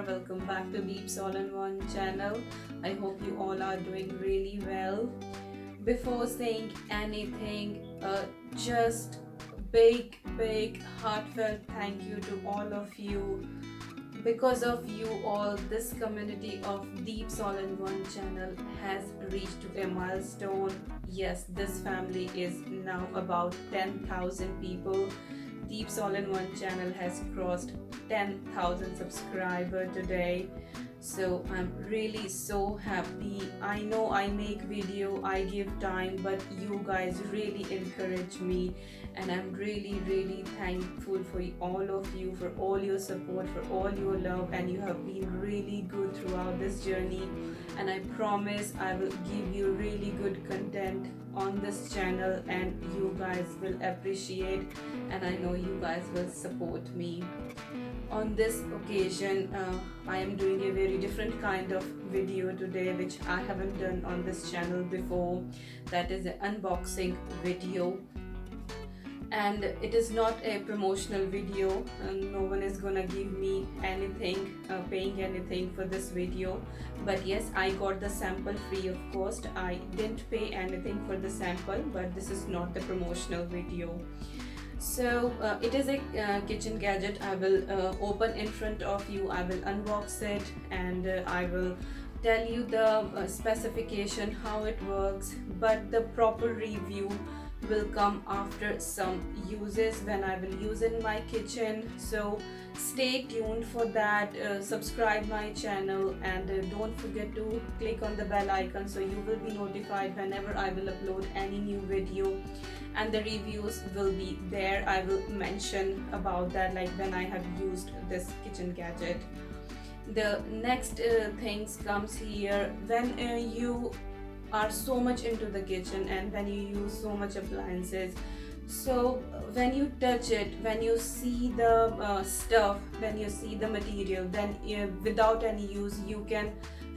welcome back to Deeps All in One channel. I hope you all are doing really well. Before saying anything, just big heartfelt thank you to all of you. Because of you all, this community of Deeps All in One channel has reached a milestone. Yes, this family is now about 10,000 people. Deeps All in One channel has crossed 10,000 subscribers today. So I'm really so happy. I know I make video, I give time, but you guys really encourage me, and I'm really thankful for all of you, for all your support, for all your love, and you have been really good throughout this journey. And I promise I will give you really good content on this channel, and you guys will appreciate, and I know you guys will support me. On this occasion, I am doing a very different kind of video today, which I haven't done on this channel before. That is an unboxing video, and it is not a promotional video, and no one is gonna give me anything, paying anything for this video. But yes, I got the sample free of cost. I didn't pay anything for the sample, but this is not the promotional video. So it is a kitchen gadget. I will open in front of you, I will unbox it, and I will tell you the specification, how it works, but the proper review will come after some uses when I will use in my kitchen. So stay tuned for that. Subscribe my channel, and don't forget to click on the bell icon so you will be notified whenever I will upload any new video, and the reviews will be there. I will mention about that, like when I have used this kitchen gadget. The next things comes here. When you are so much into the kitchen and when you use so much appliances, so when you touch it, when you see the stuff, when you see the material, then without any use you can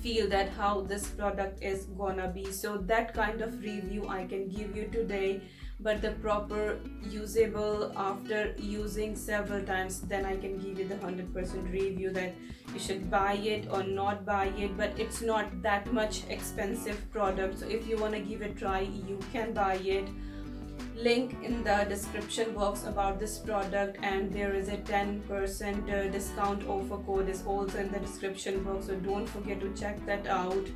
feel that how this product is gonna be. So that kind of review I can give you today, but the proper usable after using several times, then I can give you the 100% review that you should buy it or not buy it. But it's not that much expensive product, so if you want to give it a try, you can buy it. Link in the description box about this product, and there is a 10% discount offer code is also in the description box, so don't forget to check that out.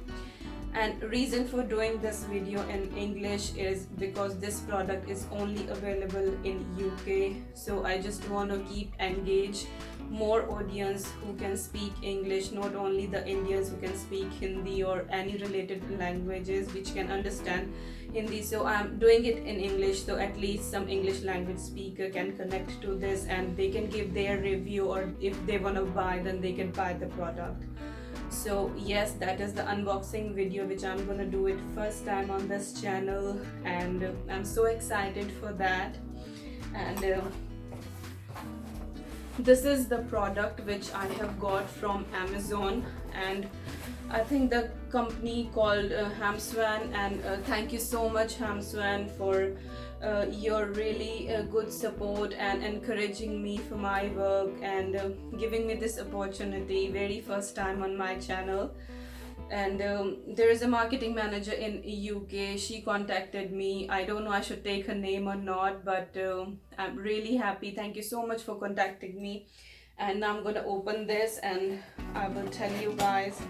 And reason for doing this video in English is because this product is only available in UK, so I just want to keep engage more audience who can speak English, not only the Indians who can speak Hindi or any related languages which can understand Hindi. So I'm doing it in English, so at least some English language speaker can connect to this and they can give their review, or if they want to buy, then they can buy the product. So yes, that is the unboxing video which I'm gonna do it first time on this channel, and I'm so excited for that. And this is the product which I have got from Amazon, and I think the company called Hamswan, and thank you so much Hamswan for your really good support and encouraging me for my work, and giving me this opportunity very first time on my channel. And there is a marketing manager in UK, she contacted me. I don't know I should take her name or not, but I'm really happy. Thank you so much for contacting me. And now I'm gonna open this and I will tell you guys.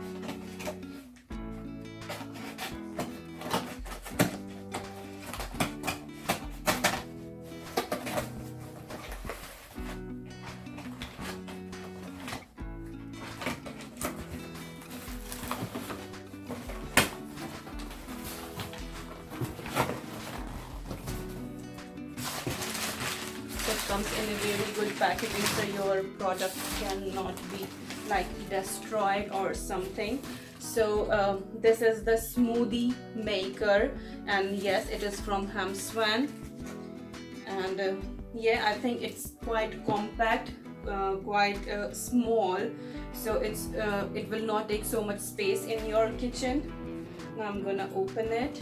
Comes in a very good packaging, so your product cannot be like destroyed or something. So this is the smoothie maker, and yes, it is from Hamswan. And yeah, I think it's quite compact, quite small, so it will not take so much space in your kitchen. Now I'm gonna open it.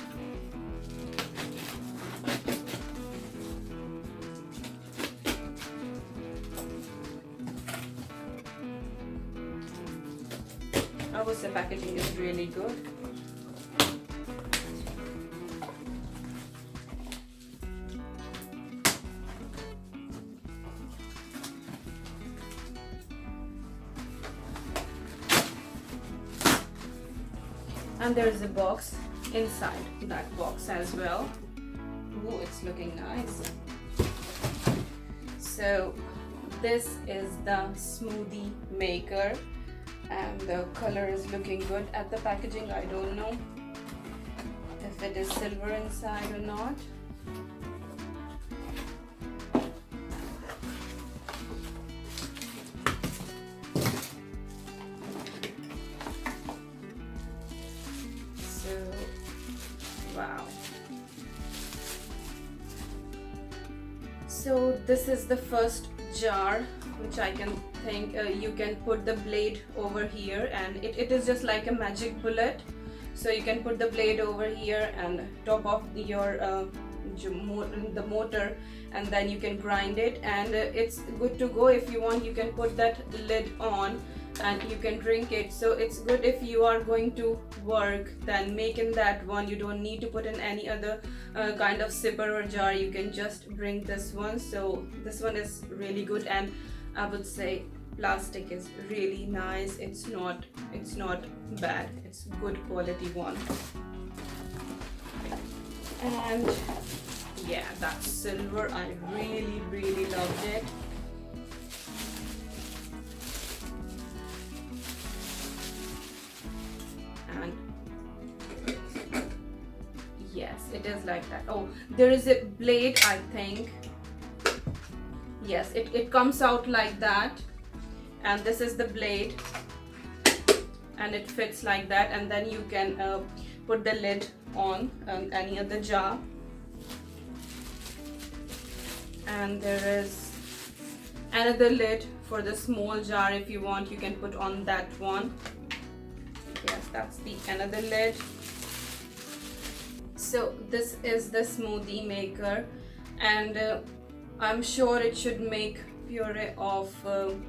I would say packaging is really good. And there is a box inside that box as well. Ooh, it's looking nice. So this is the smoothie maker, and the color is looking good. At the packaging, I don't know if it is silver inside or not. Wow. So this is the first jar, which I can think you can put the blade over here, and it is just like a magic bullet. So you can put the blade over here and top off your the motor, and then you can grind it, and it's good to go. If you want, you can put that lid on and you can drink it. So it's good if you are going to work, then make in that one. You don't need to put in any other kind of sipper or jar. You can just bring this one. So this one is really good, and I would say plastic is really nice. It's not bad. It's good quality one. And yeah, that's silver. I really loved it. And yes, it is like that. Oh, there is a blade, I think. Yes, it comes out like that, and this is the blade, and it fits like that, and then you can put the lid on any other jar. And there is another lid for the small jar. If you want, you can put on that one. Yes, that's the another lid. So this is the smoothie maker, and I'm sure it should make puree of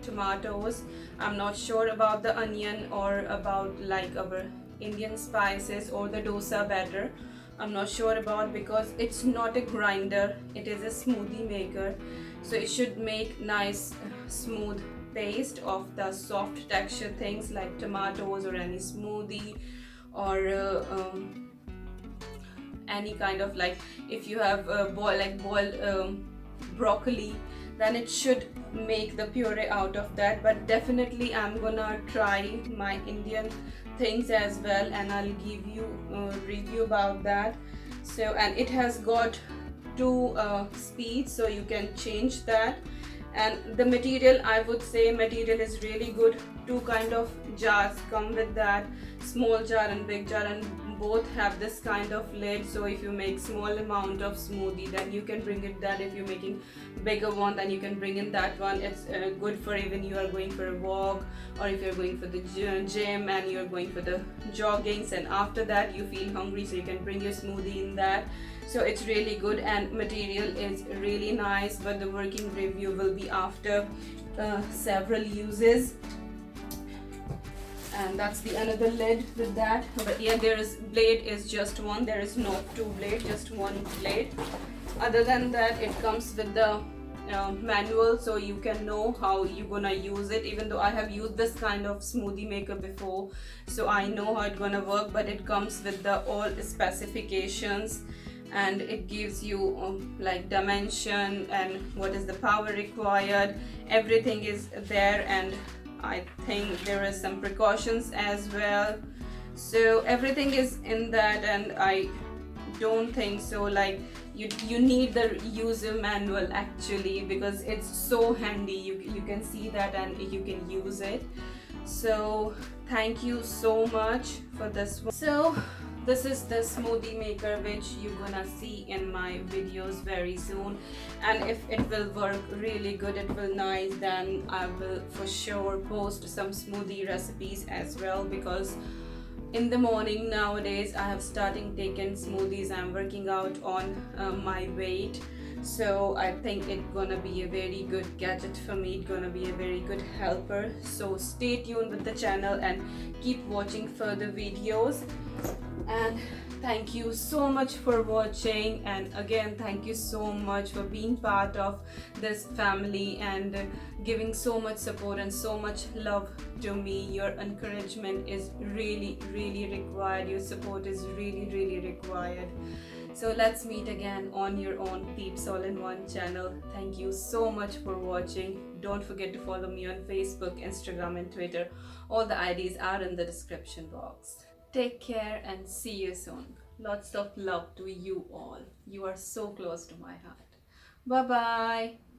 tomatoes. I'm not sure about the onion or about like our Indian spices or the dosa batter. I'm not sure about, because it's not a grinder, it is a smoothie maker. So it should make nice smooth paste of the soft texture things like tomatoes or any smoothie, or any kind of, like if you have boiled broccoli, then it should make the puree out of that. But definitely I'm gonna try my Indian things as well, and I'll give you a review about that. So, and it has got 2 speeds, so you can change that. And the material, I would say material is really good. 2 kind of jars come with that, small jar and big jar, and both have this kind of lid. So if you make small amount of smoothie, then you can bring it that. If you're making bigger one, then you can bring in that one. It's good for even you are going for a walk, or if you're going for the gym and you're going for the joggings, and after that you feel hungry, so you can bring your smoothie in that. So it's really good, and material is really nice, but the working review will be after several uses. And that's the another lid with that. But yeah, there is blade is just one, there is no 2 blade, just 1 blade. Other than that, it comes with the manual, so you can know how you're gonna use it. Even though I have used this kind of smoothie maker before, so I know how it's gonna work, but it comes with the all specifications, and it gives you like dimension and what is the power required. Everything is there, and I think there is some precautions as well. So everything is in that, and I don't think so like you need the user manual actually, because it's so handy. You can see that and you can use it. So thank you so much for this one. So this is the smoothie maker, which you're gonna see in my videos very soon, and if it will work really good, it will nice, then I will for sure post some smoothie recipes as well. Because in the morning nowadays I have starting taking smoothies. I'm working out on my weight, So I think it's gonna be a very good gadget for me. It's gonna be a very good helper. So stay tuned with the channel and keep watching further videos. And thank you so much for watching, and again thank you so much for being part of this family and giving so much support and so much love to me. Your encouragement is really required. Your support is really required. So let's meet again on your own Peeps All in One channel. Thank you so much for watching. Don't forget to follow me on Facebook, Instagram and Twitter. All the IDs are in the description box. Take care and see you soon. Lots of love to you all. You are so close to my heart. Bye bye.